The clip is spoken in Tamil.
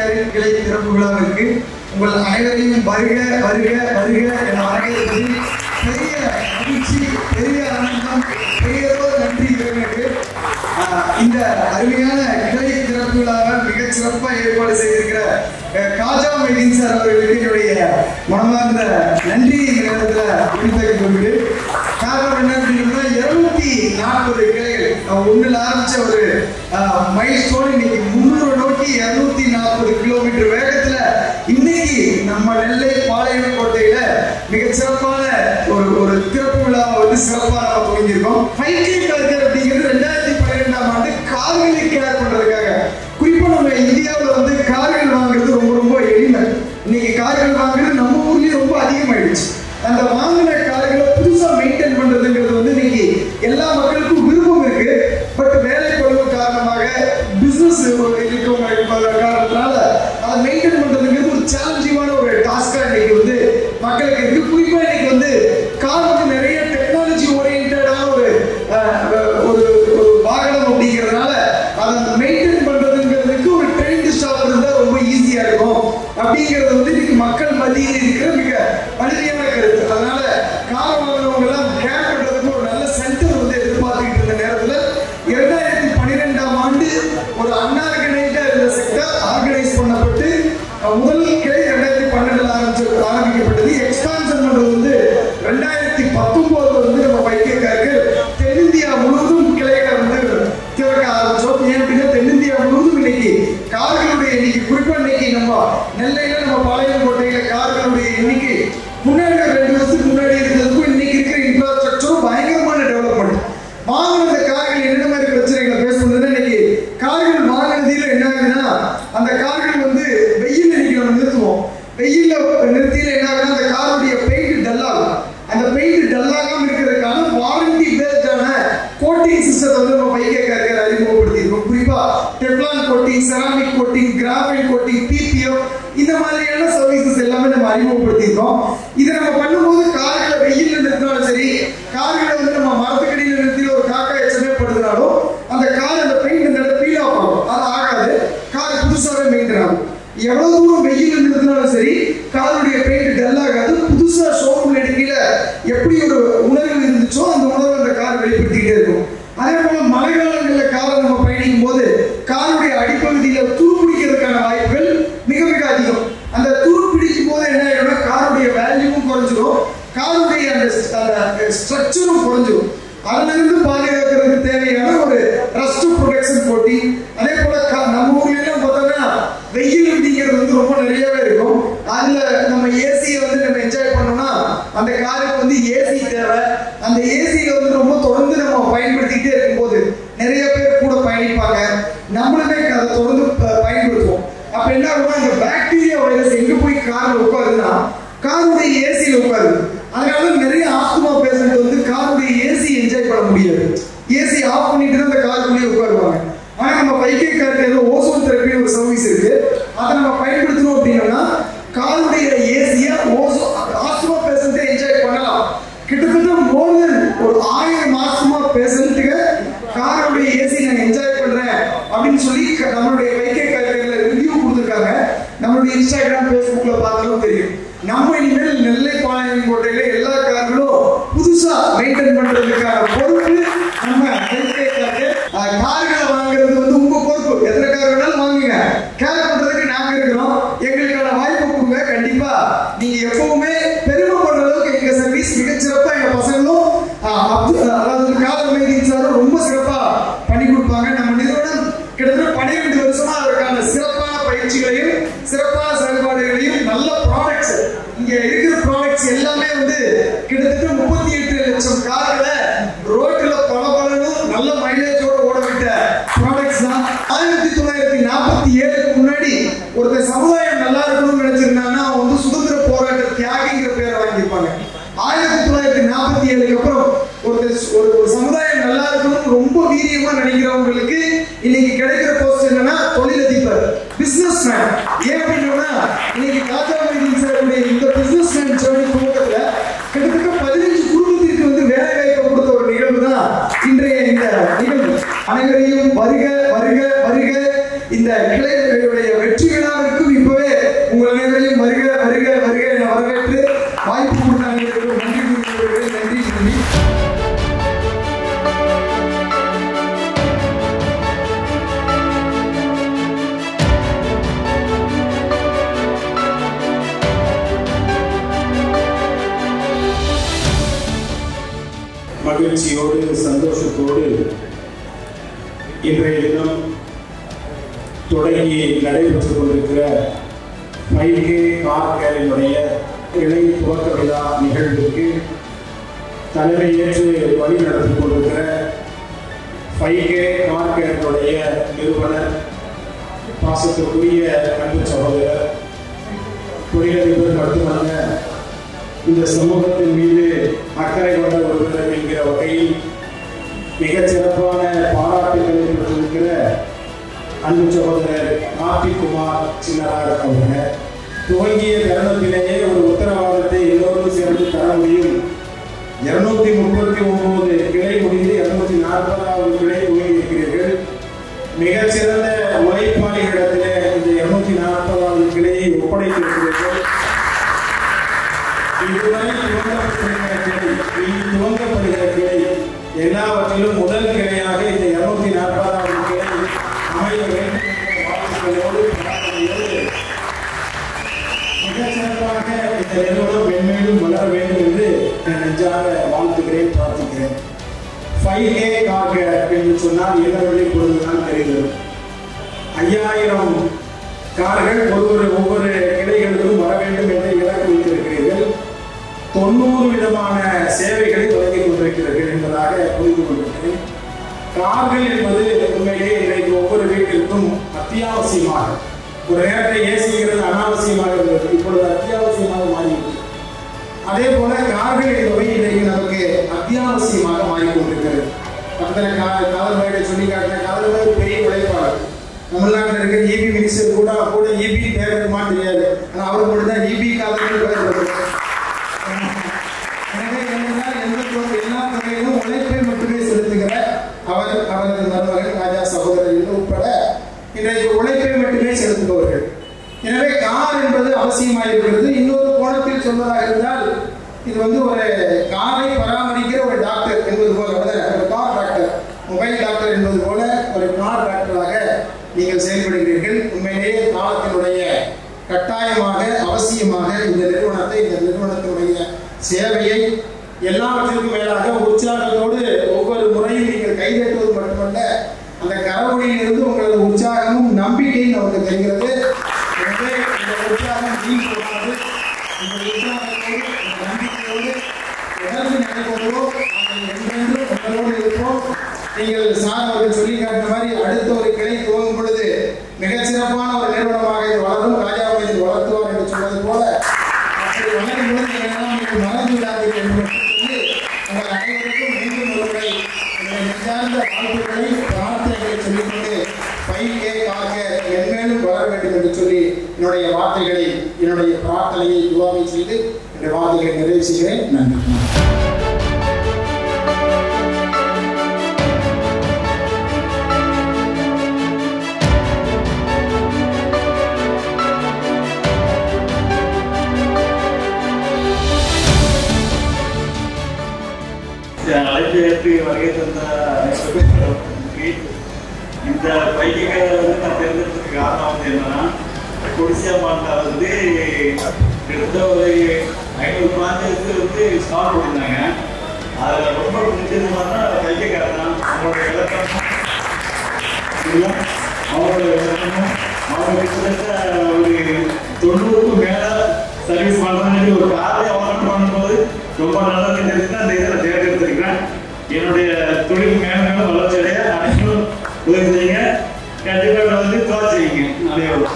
கேரின் கிளை திறப்பு விழாவிற்கு உங்கள் அனைவரையும் வருக வருக வருக என வரவேற்பதில் பெரிய மகிழ்ச்சி, பெரிய ஆனந்தம், பெரியதோர் நன்றி இறைவனுக்கு. இந்த அருமையான கிளை திறப்பு விழாவை மிகச் சிறப்பாக ஏற்பாடு செய்திருக்கிற காஜா மைதீன் சார் அவர்களுக்கு என்னுடைய மனமார்ந்த நன்றி இந்த நேரத்தில் குறிப்பிட்டு கொள்கிறேன். காரணம் என்ன அப்படின்னா 240 கிளைகள் ஒன்றில் ஆரம்பிச்ச ஒரு மைல் ஸ்டோன் இன்னைக்கு 300 நோக்கி 240 கிலோமீட்டர் வேகத்துல இன்னைக்கு நம்ம நெல்லை பாளையங்கோட்டையில மிகச் சிறப்பான ஒரு திறப்பு விழாவை வந்து சிறப்பாக நம்ம துவங்கியிருக்கோம். 5K கல்ச்சர் அப்படிங்கிறது 2012ஆம் ஆண்டு கார்களை கேர் பண்றதுக்காக. குறிப்பா நம்ம இந்தியாவில் வந்து கார்கள் வாங்குறது ரொம்ப ரொம்ப எளிமை. இன்னைக்கு கார்கள் வாங்குறது நம்ம ஊர்லயும் ரொம்ப அதிகமாயிடுச்சு. அந்த வாங்கின கார்களை புதுசா மெயின்டைன் பண்றதுங்கிறது வந்து இன்னைக்கு எல்லா மக்களுக்கும் விருப்பம் இருக்கு. பட் வேலை பழுவு காரணமாக பிசினஸ் இருக்கவங்க காரணத்தினால அதை மெயின்டைன் பண்றதுங்கிறது ஒரு சேலஞ்சிங்கான ஒரு டாஸ்கா இன்னைக்கு வந்து மக்களுக்கு இருக்கு. குறிப்பா இன்னைக்கு வந்து கார் வந்து நிறைய டெக்னாலஜி ஓரியன்டான ஒரு வாகனம் அப்படிங்கிறதுனால அதை மெயின்டைன் பண்றதுங்கிறதுக்கு ஒரு ட்ரெயின்டு ஸ்டாஃப் இருந்தா ரொம்ப ஈஸியா இருக்கும் அப்படிங்கிறது வந்து இன்னைக்கு மக்கள் மத்தியில் இருக்கிற மிக வலிமையான கருத்து. அதனால கார் வாங்கினவங்க எல்லாம் கேர் பண்றதுக்கு ஒரு நல்ல சென்டர் வந்து எதிர்பார்த்துக்கிட்டு இருந்த நேரத்தில் 2012ஆம் ஆண்டு ஒரு அன்ஆர்கனைஸ்டா இருந்த செக்டர் ஆர்கனைஸ் பண்ணப்பட்டு முதல் கிளை 2012 ஆரம்பிக்கப்பட்டது. எக்ஸ்பான்ஷன் பண்றது வந்து 2019 வந்து நம்ம வைத்தியக்காரர்கள் தென்னிந்தியா முழுவதும் கிளைகளை வந்து திறக்க ஆரம்பிச்சோம். ஏன் அப்படின்னா தென்னிந்தியா முழுவதும் இன்னைக்கு கார்களுடைய எண்ணிக்கை, குறிப்பா இன்னைக்கு நம்ம நெல்லையில நம்ம பாளையங்கோட்டையில கார்களுடைய எண்ணிக்கை முன்னாடி 2 வருஷத்துக்கு முன்னாடி இருக்கிறதுக்கும் இன்னைக்கு இருக்கிற இன்ஃப்ராஸ்ட்ரக்சரும் பயங்கரமான டெவலப்மெண்ட். வாங்கின கார்கள் என்னென்ன மாதிரி பிரச்சனைகளை பேஸ் பண்றது, இன்னைக்கு கார்கள் வாங்கினதில் என்ன ஆகுதுன்னா அந்த கார்கள் வந்து வெயில் இன்னைக்கு நம்ம நிறுத்துவோம். வெயில்ல நிறுத்தியில என்ன ஆகுதுன்னா அந்த காருடைய பெயிண்ட் டல் ஆகும். அந்த பெயிண்ட் டல் ஆகாம இருக்கிறதுக்கான வாரண்டி பேஸ்டான கோட்டிங் சிஸ்டத்தை வந்து நம்ம வைத்தியக்காரர்கள் அறிமுகப்படுத்தியிருக்கோம். குறிப்பா Teflon coating, ceramic coating, graphite coating, PPF இந்த மாதிரியான சர்வீசஸ் எல்லாமே நம்ம அறிமுகப்படுத்தியிருக்கோம். இதை நம்ம பண்ணும்போது கார்களை வெயில்ல நிறுத்தினாலும் சரி, கார்களை வந்து நம்ம மரத்துக்கடியில் நிறுத்தி ஒரு காக்கா எச்சமே படுத்தினாலும் அந்த கார் அந்த பெயிண்ட் இந்த பீல் ஆஃப் ஆகும். அது ஆகாது, கார் புதுசாகவே மெயின்டைன் ஆகும். எவ்வளவு தூரம் வெயில் நிறுத்தினாலும் சரி காருடைய பெயிண்ட் டல் ஆகாது. புதுசா ஷோரூம்ல எடுக்கல எப்படி ஒரு உணர்வு இருந்துச்சோ அந்த உணர்வு அந்த கார் வெளிப்படுத்திக்கிட்டே இருக்கும். அதே போல மழை காலங்களில் காரை நம்ம பயணிக்கும் போது காருடைய அடிப்பகுதியில துருப்பிடிக்கிறதுக்கான வாய்ப்புகள் மிக மிக அதிகம். அந்த துருப்பிடிக்கும் போது என்ன ஆயிடும்னா காருடைய வேல்யூவும் குறைஞ்சிடும், காருடைய அந்த ஸ்ட்ரக்சரும் குறைஞ்சிடும். அதுல இருந்து பாதுகாக்கிறதுக்கு தேவையான ஒரு ரஸ்ட் ப்ரொடெக்ஷன் போட்டி. அதே போல நம்ம ஊர்ல எல்லாம் பார்த்தோம்னா வெயில் அப்படிங்கிறது வந்து ரொம்ப நிறையவே இருக்கும். அதுல நம்ம ஏசியை வந்து நம்ம என்ஜாய் பண்ணோம்னா அந்த காருக்கு வந்து ஏசி தேவை. அந்த ஏசியை வந்து ரொம்ப தொடர்ந்து நம்ம பயன்படுத்திக்கிட்டே இருக்கும்போது நிறைய பேர் கூட பயணிப்பாங்க, நம்மளுமே அதை தொடர்ந்து பயன்படுத்துவோம். அப்ப என்ன ஆகும்னா அந்த பாக்டீரியா வைரஸ் எங்க போய் கார்ல உட்காருதுன்னா காருடைய ஏசியில உட்காருது. அதனால நிறைய ஆஸ்துமா பேஷண்ட் வந்து காருடைய ஏசி என்ஜாய் பண்ண முடியாது. ஏசி ஆஃப் பண்ணிட்டு அந்த காருக்குள்ளேயே உட்காருவாங்க. ஆனா நம்ம வைத்தியக்காரர்கள் ஓசோன் தெரப்பி ஒரு சர்வீஸ் இருக்கு, அதை நம்ம பயன்படுத்தணும் அப்படின்னா காருடைய ஏசியை ஆஸ்துமா பேஷண்ட்டை என்ஜாய் பண்ணலாம். கிட்டத்தட்ட மோர் தென் ஒரு 1000 ஆஸ்துமா பேஷண்ட்டுக்கு காருடைய ஏசி நான் என்ஜாய் பண்றேன் அப்படின்னு சொல்லி நம்மளுடைய வைத்தியக்காரர்கள் ரிவ்யூ கொடுத்துருக்காங்க. நம்மளுடைய இன்ஸ்டாகிராம் ஃபேஸ்புக்ல பார்த்தாலும் தெரியும். நம்ம இனிமேல் நெல்லை பாளையங்கோட்டையில எல்லா கார்களும் புதுசா மெயின்டைன் பண்றதுக்கான பொறுப்பு நம்ம வைத்தியக்காரர்கள். கார்களை வாங்குறது வந்து உங்க பொறுப்பு. எத்தனை கார் வேணாலும் வாங்குங்க, கேர் பண்றதுக்கு நாங்க இருக்கிறோம். எங்களுக்கான வாய்ப்பு கொடுங்க. கண்டிப்பா நீங்க எப்பவுமே பெருமைப்படுற அளவுக்கு எங்க சர்வீஸ் மிகச்சிறப்பா எங்க பசங்களும் அதாவது காதல் மைதீன் சாரும் ரொம்ப சிறப்பா பண்ணி கொடுப்பாங்க. நம்ம நிறுவனம் கிட்டத்தட்ட 12 வருஷமா அதற்கான சிறப்பான பயிற்சிகளையும் சிறப்பான செயல்பாடுகளையும் நல்ல ப்ராடக்ட்ஸ் இங்க இருக்கிற ப்ராடக்ட்ஸ் எல்லாமே வந்து கிட்டத்தட்ட 38 லட்சம் கார்களை ரோட்ல பலபலனும் நல்ல மைலேஜோட ஓட விட்ட ப்ராடக்ட்ஸ் தான். 1947க்கு முன்னாடி ஒருத்தர் சமுதாயம் நல்லா இருக்கணும்னு நினைச்சிருந்தாங்கன்னா அவங்க வந்து சுதந்திர போராட்ட தியாகிங்கிற பேரை வாங்கியிருப்பாங்க. 1947க்கு அப்புறம் ஒரு சமுதாயம் நல்லா இருக்கணும்னு ரொம்ப வீரியமா நினைக்கிறவங்களுக்கு இன்னைக்கு கிடைக்கிற போஸ்ட் என்னன்னா தொழிலதிபர், பிசினஸ் மேன். ஏன் அப்படின்னா இன்னைக்கு காஜா மைதீன் சாருடைய இந்த பிசினஸ் மேன் ஜர்னி துவக்கத்துல கிட்டத்தட்ட 15 குடும்பத்திற்கு வந்து வேலை வாய்ப்பை கொடுத்த ஒரு நிகழ்வு தான் இன்றைய இந்த நிகழ்வு. அனைவரையும் வருக வருக வருக இந்த கிளையுடைய வெற்றி விழாவிற்கு மகிழ்ச்சியோடு சந்தோஷத்தோடு இன்றைய தினம் தொடங்கி நடைபெற்றுக் கொண்டிருக்கிற 5K கார் கேரினுடைய இணை துவக்க விழா நிகழ்வுக்கு தலைமை ஏற்று வழி நடத்திக் கொண்டிருக்கிற 5K கார் கேரினுடைய நிறுவனர், பாசத்திற்குரிய அன்பு சகோதரர், தொழிலதிபர் மட்டுமல்ல, இந்த சமூகத்தின் மீது அக்கறை கொண்ட ஒருவர் என்கிற வகையில் மிகச் சிறப்பான பாராட்டுகளை பெற்றிருக்கிற அன்பு சகோதரர் கார்த்திக்குமார் சின்னரார் அவர்கள் துவங்கிய தருணத்திலேயே ஒரு உத்தரவாதத்தை எல்லோரும் சேர்ந்து தர முடியும். 239 கிளை முடிந்து 240வது கிளை துவங்கி இருக்கிறீர்கள். மிகச்சிறந்த உழைப்பாளிகளிடத்திலே இந்த 240வது கிளையை ஒப்படைத்திருக்கிறீர்கள். இதுவரை துவங்கப்படுகிற கிளை எல்லாவற்றிலும் முதல் கிளையாக இந்த 240வது கிளை அமைய வேண்டும் என்ற வாழ்த்துக்களோடு மிகச்சிறப்பாக இந்த நிறுவனம் மென்மேலும் வளர வேண்டும் என்று நான் நெஞ்சாக வாழ்த்துகிறேன், பிரார்த்திக்கிறேன். 5K கார் கேர் என்று சொன்னால் என்னவெளி பொழுதுதான் தெரிகிறது. 5000 கார்கள் ஒவ்வொரு கிளைகளுக்கும் வர வேண்டும் என்று இலக்கு வைத்திருக்கிறீர்கள். 90 விதமான சேவைகளை வழங்கிக் கொண்டிருக்கிறீர்கள் என்பதாக புரிந்து கொண்டிருக்கிறேன். கார்கள் என்பது உண்மையிலேயே இன்றைக்கு ஒவ்வொரு வீட்டிற்கும் அத்தியாவசியமாக, ஒரு நேரத்தை ஏசிக்கிறது அனாவசியமாக இருந்தது, இப்பொழுது அத்தியாவசியமாக மாறிவிட்டது. அதே போல கார்கள் என்பவை இன்றைக்கு நமக்கு அத்தியாவசியமாக மாறிக்கொண்டிருக்கிறது. காதல் வயதை சொல்லி காட்டின காதல் பெரிய உழைப்பாளர். தமிழ்நாட்டில் இருக்கிற EB மினிஸ்டர் கூட EB தேவைமான்னு தெரியாது, ஆனால் அவருக்கு மட்டும் தான் EB காதல் பெயர். எனவே என்னென்னால் எல்லா துறையிலும் உழைப்பை மட்டுமே செலுத்துகிற அவரது மருமகன் ராஜா சகோதரர்கள் உட்பட இன்றைக்கு உழைப்பை மட்டுமே செலுத்துபவர்கள். எனவே கார் என்பது அவசியமாக இருக்கிறது. இன்னொரு கோணத்தில் சொல்வதாக இருந்தால் இது ஒரு காரை பராமரிக்கிற ஒரு டாக்டர் என்பது போல, ஒரு கார் டாக்டர், மொபைல் டாக்டர் என்பது போல ஒரு கார் டாக்டராக நீங்கள் செயல்படுகிறீர்கள். உண்மையிலேயே காலத்தினுடைய கட்டாயமாக அவசியமாக இந்த நிறுவனத்தினுடைய சேவையை எல்லாவற்றிற்கும் மேலாக உற்சாகத்தோடு ஒவ்வொரு முறையும் நீங்கள் கைதட்டுவது மட்டுமல்ல, அந்த கரவொலியிலிருந்து உங்களது உற்சாகமும் நம்பிக்கையும் நமக்கு தெரிகிறது. எனவே இந்த உற்சாகம் வீண் போகாது. இந்த உற்சாகத்தோடு இந்த நம்பிக்கையோடு தொடர்ந்து நடைபெறுவோம். நாங்கள் என்றென்றும் உங்களோடு இருப்போம். நீங்கள் சார் அவர்கள் சொல்லி காட்டின மாதிரி அடுத்த ஒரு கிளை துவங்கும் பொழுது மிகச்சிறப்பான ஒரு நிறுவனமாக இது வளரும், ராஜாவை இது வளர்த்துவார் என்று சொன்னது போல அப்படி வளரும் பொழுது நீங்கள் மறந்து விடாதீர்கள் என்று சொல்லி உங்கள் அனைவருக்கும் மீண்டும் ஒருமுறை நெஞ்சார்ந்த வாழ்த்துக்களை பிரார்த்தனைகளை சொல்லிக்கொண்டு 5K கார் கேர் மென்மேலும் வளர வேண்டும் என்று சொல்லி என்னுடைய வார்த்தைகளை, என்னுடைய பிரார்த்தனையை துவாவை செய்து என்னுடைய வார்த்தைகளை நிறைவு செய்கிறேன். நன்றி. அழைப்பு ஏற்று வருகை தந்த இந்த 5K நான் தேர்ந்தெடுத்ததுக்கு காரணம் என்னன்னா, கொடிசியா மாநிலம் கிட்டத்தட்ட ஒரு 500 பிரான்ச்சஸ் ஸ்டார்ட் பண்ணியிருந்தாங்க. அதில் ரொம்ப பிடிச்சது பார்த்தா 5K கார் தான். அவங்களோட இலக்கம் அவங்களோட இலக்கமும் அவங்க கிட்டத்தட்ட ஒரு 90க்கும் மேலே சர்வீஸ் பண்ணுறாங்க. ஒரு காரை அவலம் பண்ணும்போது ரொம்ப நல்லது தெரிஞ்சுன்னா அந்த இதில் தேர்ந்தெடுத்திருக்கிறேன். என்னுடைய தொழில் மேலும் வளர்ச்சி அடைய அனைவரும் உதவி செய்யுங்க. கண்டிப்பாக துவா செய்யுங்க. அனைவரும்